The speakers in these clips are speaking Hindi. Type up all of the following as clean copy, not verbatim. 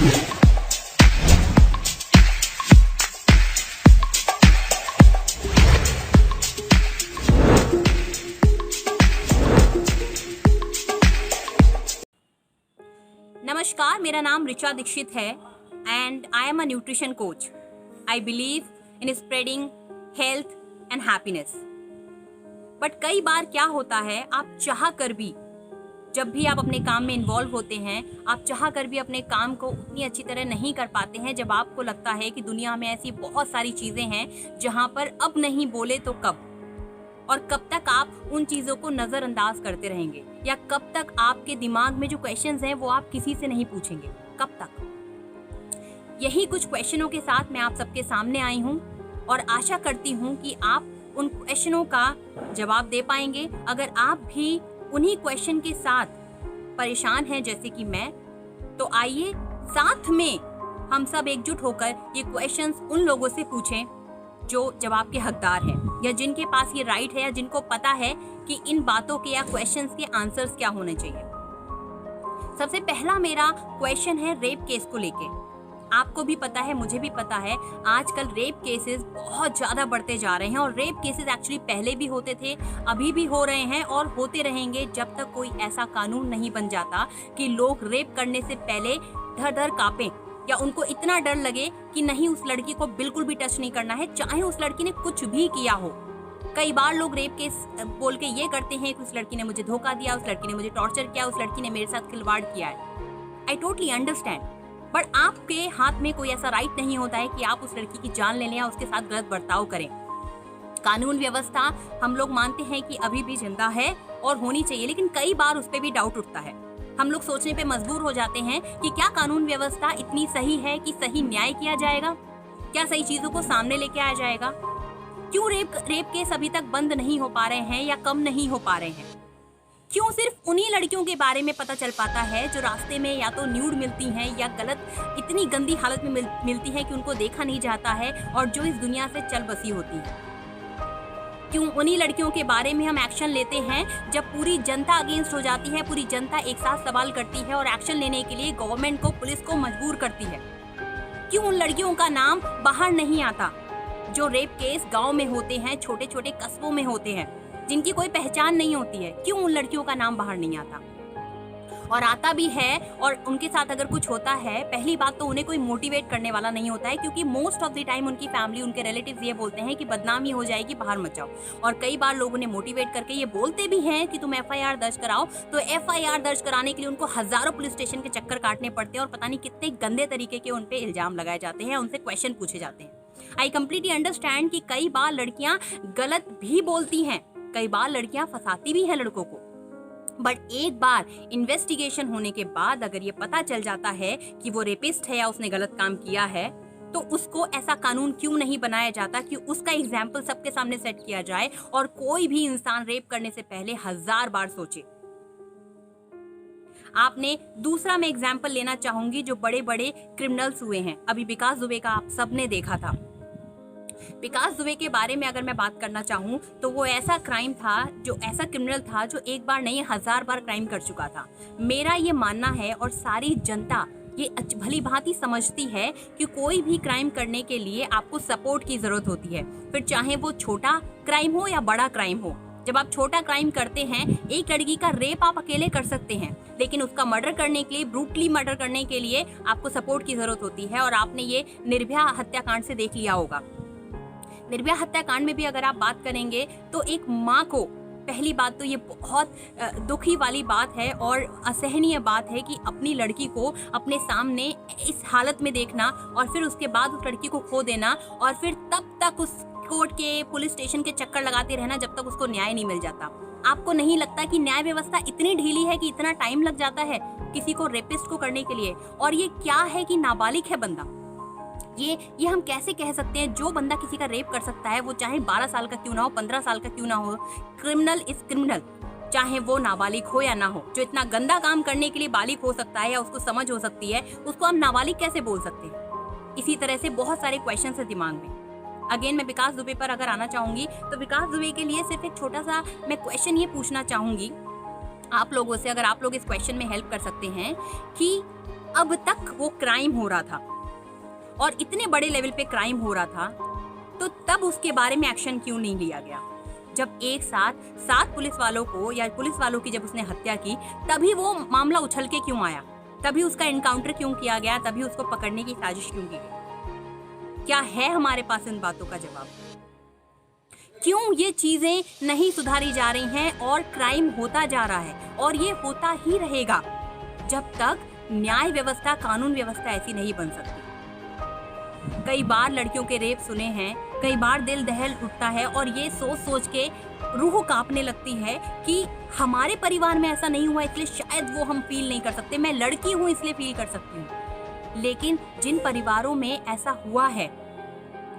नमस्कार, मेरा नाम ऋचा दीक्षित है and I am a nutrition coach. I believe in spreading health and happiness. But कई बार क्या होता है, आप चाह कर भी, जब भी आप अपने काम में इन्वॉल्व होते हैं, आप चाह कर भी अपने काम को उतनी अच्छी तरह नहीं कर पाते हैं. जब आपको लगता है कि दुनिया में ऐसी बहुत सारी चीज़ें हैं जहाँ पर अब नहीं बोले तो कब, और कब तक आप उन चीज़ों को नज़रअंदाज करते रहेंगे, या कब तक आपके दिमाग में जो क्वेश्चंस हैं वो आप किसी से नहीं पूछेंगे, कब तक. यही कुछ क्वेश्चनों के साथ मैं आप सबके सामने आई हूँ और आशा करती हूँ कि आप उन क्वेश्चनों का जवाब दे पाएंगे. अगर आप भी उन्हीं क्वेश्चन के साथ परेशान हैं जैसे कि मैं, तो आइए साथ में हम सब एकजुट होकर ये क्वेश्चंस उन लोगों से पूछें जो जवाब के हकदार हैं, या जिनके पास ये राइट है, या जिनको पता है कि इन बातों के या क्वेश्चंस के आंसर्स क्या होने चाहिए. सबसे पहला मेरा क्वेश्चन है रेप केस को लेके. आपको भी पता है, मुझे भी पता है, आजकल रेप केसेस बहुत ज़्यादा बढ़ते जा रहे हैं. और रेप केसेस एक्चुअली पहले भी होते थे, अभी भी हो रहे हैं और होते रहेंगे जब तक कोई ऐसा कानून नहीं बन जाता कि लोग रेप करने से पहले डर डर कांपें, या उनको इतना डर लगे कि नहीं, उस लड़की को बिल्कुल भी टच नहीं करना है, चाहे उस लड़की ने कुछ भी किया हो. कई बार लोग रेप केस बोल के ये करते हैं कि उस लड़की ने मुझे धोखा दिया, उस लड़की ने मुझे टॉर्चर किया, उस लड़की ने मेरे साथ खिलवाड़ किया है. आई टोटली अंडरस्टैंड, बट आपके हाथ में कोई ऐसा राइट नहीं होता है कि आप उस लड़की की जान ले लें या उसके साथ गलत बर्ताव करें. कानून व्यवस्था हम लोग मानते हैं कि अभी भी जिंदा है और होनी चाहिए, लेकिन कई बार उस पर भी डाउट उठता है. हम लोग सोचने पे मजबूर हो जाते हैं कि क्या कानून व्यवस्था इतनी सही है कि सही न्याय किया जाएगा, क्या सही चीजों को सामने लेके आया जाएगा. क्यों रेप केस अभी तक बंद नहीं हो पा रहे हैं या कम नहीं हो पा रहे हैं. क्यों सिर्फ उन्हीं लड़कियों के बारे में पता चल पाता है जो रास्ते में या तो न्यूड मिलती हैं या गलत इतनी गंदी हालत में मिलती हैं कि उनको देखा नहीं जाता है, और जो इस दुनिया से चल बसी होती है. क्यों उन्हीं लड़कियों के बारे में हम एक्शन लेते हैं जब पूरी जनता अगेंस्ट हो जाती है, पूरी जनता एक साथ सवाल करती है और एक्शन लेने के लिए गवर्नमेंट को, पुलिस को मजबूर करती है. क्यों उन लड़कियों का नाम बाहर नहीं आता जो रेप केस गांव में होते हैं, छोटे छोटे कस्बों में होते हैं, जिनकी कोई पहचान नहीं होती है. क्यों उन लड़कियों का नाम बाहर नहीं आता, और आता भी है और उनके साथ अगर कुछ होता है, पहली बात तो उन्हें कोई मोटिवेट करने वाला नहीं होता है, क्योंकि मोस्ट ऑफ द टाइम उनकी फैमिली, उनके रिलेटिव्स ये बोलते हैं कि बदनामी हो जाएगी, बाहर मत जाओ. और कई बार लोग उन्हें मोटिवेट करके ये बोलते भी हैं कि तुम एफआईआर दर्ज कराओ. तो एफआईआर दर्ज कराने के लिए उनको हजारों पुलिस स्टेशन के चक्कर काटने पड़ते हैं और पता नहीं कितने गंदे तरीके के उन पे इल्जाम लगाए जाते हैं, उनसे क्वेश्चन पूछे जाते हैं. आई कंप्लीटली अंडरस्टैंड कि कई बार लड़कियां गलत भी बोलती हैं, कई बार लड़कियां फंसाती भी हैं लड़कों को. बट एक बार इन्वेस्टिगेशन होने के बाद अगर ये पता चल जाता है कि वो रेपिस्ट है या उसने गलत काम किया है, तो उसको ऐसा कानून क्यों नहीं बनाया जाता कि उसका एग्जाम्पल सबके सामने सेट किया जाए और कोई भी इंसान रेप करने से पहले 1000 बार सोचे. आपने दूसरा मैं एग्जाम्पल लेना चाहूंगी जो बड़े बड़े क्रिमिनल्स हुए हैं. अभी विकास दुबे का आप सबने देखा था. विकास दुबे के बारे में अगर मैं बात करना चाहूँ तो वो ऐसा क्राइम था, जो ऐसा क्रिमिनल था जो एक बार नहीं 1000 बार क्राइम कर चुका था. मेरा ये मानना है और सारी जनता ये भली भांति समझती है कि कोई भी क्राइम करने के लिए आपको सपोर्ट की जरूरत होती है, फिर चाहे वो छोटा क्राइम हो या बड़ा क्राइम हो. जब आप छोटा क्राइम करते हैं, एक लड़की का रेप आप अकेले कर सकते हैं, लेकिन उसका मर्डर करने के लिए, ब्रूटली मर्डर करने के लिए आपको सपोर्ट की जरूरत होती है. और आपने ये निर्भया हत्याकांड से देख लिया होगा. निर्भया हत्याकांड में भी अगर आप बात करेंगे तो एक माँ को, पहली बात तो ये बहुत दुखी वाली बात है और असहनीय बात है कि अपनी लड़की को अपने सामने इस हालत में देखना और फिर उसके बाद उस लड़की को खो देना, और फिर तब तक उस कोर्ट के, पुलिस स्टेशन के चक्कर लगाते रहना जब तक उसको न्याय नहीं मिल जाता. आपको नहीं लगता कि न्याय व्यवस्था इतनी ढीली है कि इतना टाइम लग जाता है किसी को रेपिस्ट को करने के लिए? और ये क्या है कि नाबालिग है बंदा. ये हम कैसे कह सकते हैं? जो बंदा किसी का रेप कर सकता है, वो चाहे 12 साल का क्यों ना हो, 15 साल का क्यों ना हो, क्रिमिनल इज क्रिमिनल, चाहे वो नाबालिग हो या ना हो. जो इतना गंदा काम करने के लिए बालिग हो सकता है या उसको समझ हो सकती है, उसको हम नाबालिग कैसे बोल सकते हैं? इसी तरह से बहुत सारे क्वेश्चन है दिमाग में. अगेन मैं विकास दुबे पर अगर आना चाहूंगी तो विकास दुबे के लिए सिर्फ एक छोटा सा मैं क्वेश्चन ये पूछना चाहूंगी आप लोगों से, अगर आप लोग इस क्वेश्चन में हेल्प कर सकते हैं कि अब तक वो क्राइम हो रहा था और इतने बड़े लेवल पे क्राइम हो रहा था, तो तब उसके बारे में एक्शन क्यों नहीं लिया गया? जब एक साथ 7 पुलिस वालों को या पुलिस वालों की जब उसने हत्या की, तभी वो मामला उछल के क्यों आया? तभी उसका एनकाउंटर क्यों किया गया? तभी उसको पकड़ने की साजिश क्यों की गई? क्या है हमारे पास इन बातों का जवाब? क्यों ये चीजें नहीं सुधारी जा रही हैं और क्राइम होता जा रहा है? और ये होता ही रहेगा जब तक न्याय व्यवस्था, कानून व्यवस्था ऐसी नहीं बन सकती। कई बार लड़कियों के रेप सुने हैं, कई बार दिल दहल उठता है और ये सोच सोच के रूह कांपने लगती है कि हमारे परिवार में ऐसा नहीं हुआ, इसलिए शायद वो हम फील नहीं कर सकते। मैं लड़की हूँ इसलिए फील कर सकती हूँ। लेकिन जिन परिवारों में ऐसा हुआ है,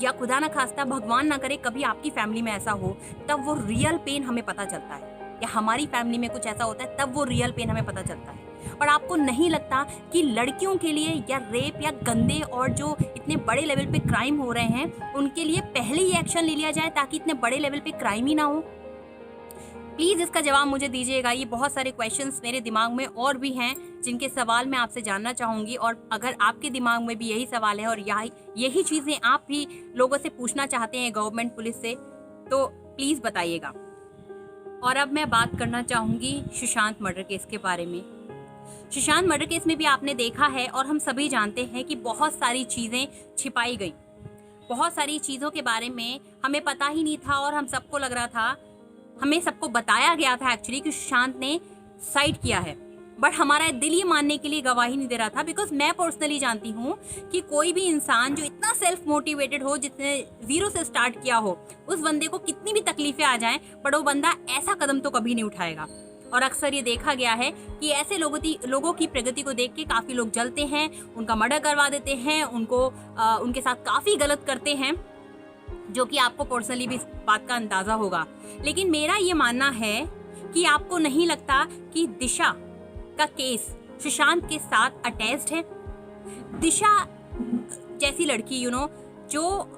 या खुदा ना खास्ता भगवान ना करे कभी आपकी फैमिली में ऐसा हो, तब वो रियल पेन हमें पता चलता है। या हमारी फैमिली में कुछ ऐसा होता है, तब वो रियल पेन हमें पता चलता है। पर आपको नहीं लगता कि लड़कियों के लिए या रेप या गंदे और जो इतने बड़े लेवल पे क्राइम हो रहे हैं, उनके लिए पहले ही एक्शन ले लिया जाए ताकि इतने बड़े लेवल पे क्राइम ही ना हो? प्लीज इसका जवाब मुझे दीजिएगा। ये बहुत सारे क्वेश्चंस मेरे दिमाग में और भी हैं जिनके सवाल मैं आपसे जानना चाहूंगी, और अगर आपके दिमाग में भी यही सवाल है और यही चीजें आप भी लोगों से पूछना चाहते हैं गवर्नमेंट, पुलिस से, तो प्लीज बताइएगा। और अब मैं बात करना चाहूंगी सुशांत मर्डर केस के बारे में। सुशांत मर्डर केस में भी आपने देखा है और हम सभी जानते हैं कि बहुत सारी चीजें छिपाई गई। बहुत सारी चीजों के बारे में हमें पता ही नहीं था और हम सबको लग रहा था, हमें सबको बताया गया था एक्चुअली कि सुशांत ने सुसाइड किया है। बट हमारा दिल ये मानने के लिए गवाही नहीं दे रहा था, बिकॉज मैं पर्सनली जानती हूँ कि कोई भी इंसान जो इतना सेल्फ मोटिवेटेड हो, जिसने 0 से स्टार्ट किया हो, उस बंदे को कितनी भी तकलीफें आ जाएं, बट वो बंदा ऐसा कदम तो कभी नहीं उठाएगा। और अक्सर ये देखा गया है कि ऐसे लोगों की प्रगति को देख के काफी लोग जलते हैं, उनका मर्डर करवा देते हैं, उनके साथ काफी गलत करते हैं, जो कि आपको पर्सनली भी इस बात का अंदाजा होगा। लेकिन मेरा ये मानना है कि आपको नहीं लगता कि दिशा का केस सुशांत के साथ अटैच्ड है? दिशा जैसी लड़की, जो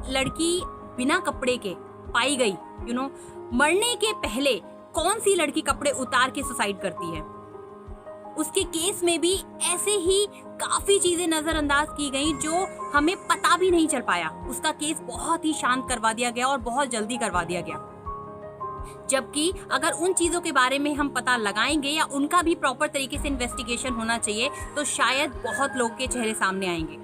लड़की बिना कपड़े के पाई गई, मरने के पहले कौन सी लड़की कपड़े उतार के सुसाइड करती है? उसके केस में भी ऐसे ही काफी चीजें नजरअंदाज की गई जो हमें पता भी नहीं चल पाया। उसका केस बहुत ही शांत करवा दिया गया और बहुत जल्दी करवा दिया गया। जबकि अगर उन चीजों के बारे में हम पता लगाएंगे या उनका भी प्रॉपर तरीके से इन्वेस्टिगेशन होना चाहिए, तो शायद बहुत लोग के चेहरे सामने आएंगे।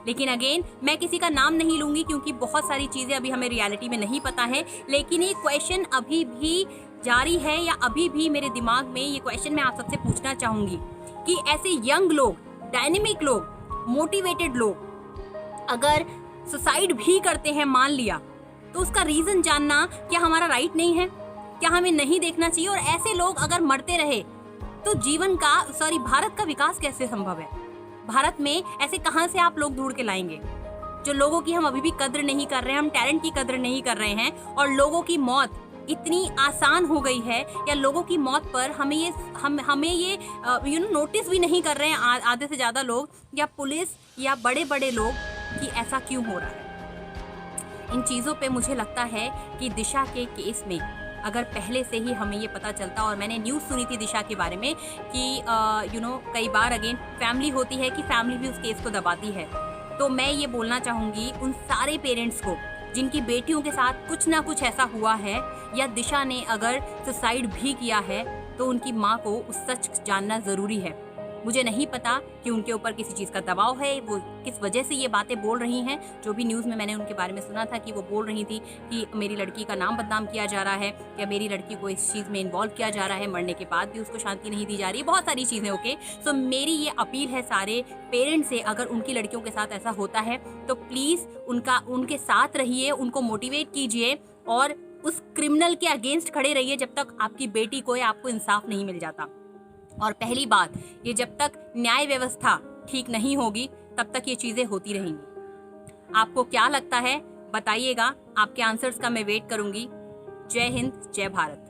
लेकिन अगेन, मैं किसी का नाम नहीं लूंगी क्योंकि बहुत सारी चीजें अभी हमें रियलिटी में नहीं पता है। लेकिन ये क्वेश्चन अभी भी जारी है, या अभी भी मेरे दिमाग में ये क्वेश्चन मैं आप सबसे पूछना चाहूंगी कि ऐसे यंग लोग, डायनेमिक लोग, मोटिवेटेड लोग अगर सुसाइड भी करते हैं, मान लिया, तो उसका रीजन जानना क्या हमारा राइट नहीं है? क्या हमें नहीं देखना चाहिए? और ऐसे लोग अगर मरते रहे तो भारत का विकास कैसे संभव है? भारत में ऐसे कहां से आप लोग ढूंढ के लाएंगे जो लोगों की हम अभी भी कद्र नहीं कर रहे हैं, हम टैलेंट की कद्र नहीं कर रहे हैं, और लोगों की मौत इतनी आसान हो गई है, या लोगों की मौत पर हमें ये नोटिस भी नहीं कर रहे हैं आधे से ज्यादा लोग, या पुलिस या बड़े बड़े लोग, कि ऐसा क्यों हो रहा है? इन चीज़ों पे मुझे लगता है कि दिशा के केस में अगर पहले से ही हमें ये पता चलता, और मैंने न्यूज़ सुनी थी दिशा के बारे में कि कई बार अगेन फैमिली होती है कि फैमिली भी उस केस को दबाती है। तो मैं ये बोलना चाहूँगी उन सारे पेरेंट्स को जिनकी बेटियों के साथ कुछ ना कुछ ऐसा हुआ है, या दिशा ने अगर सुसाइड भी किया है, तो उनकी माँ को उस सच जानना ज़रूरी है। मुझे नहीं पता कि उनके ऊपर किसी चीज़ का दबाव है, वो किस वजह से ये बातें बोल रही हैं। जो भी न्यूज़ में मैंने उनके बारे में सुना था कि वो बोल रही थी कि मेरी लड़की का नाम बदनाम किया जा रहा है, या मेरी लड़की को इस चीज़ में इन्वॉल्व किया जा रहा है, मरने के बाद भी उसको शांति नहीं दी जा रही है, बहुत सारी चीज़ें। ओके, सो मेरी ये अपील है सारे पेरेंट्स से, अगर उनकी लड़कियों के साथ ऐसा होता है तो प्लीज़ उनके साथ रहिए, उनको मोटिवेट कीजिए, और उस क्रिमिनल के अगेंस्ट खड़े रहिए जब तक आपकी बेटी को या आपको इंसाफ नहीं मिल जाता। और पहली बात, ये जब तक न्याय व्यवस्था ठीक नहीं होगी तब तक ये चीजें होती रहेंगी। आपको क्या लगता है बताइएगा, आपके आंसर्स का मैं वेट करूंगी। जय हिंद, जय भारत।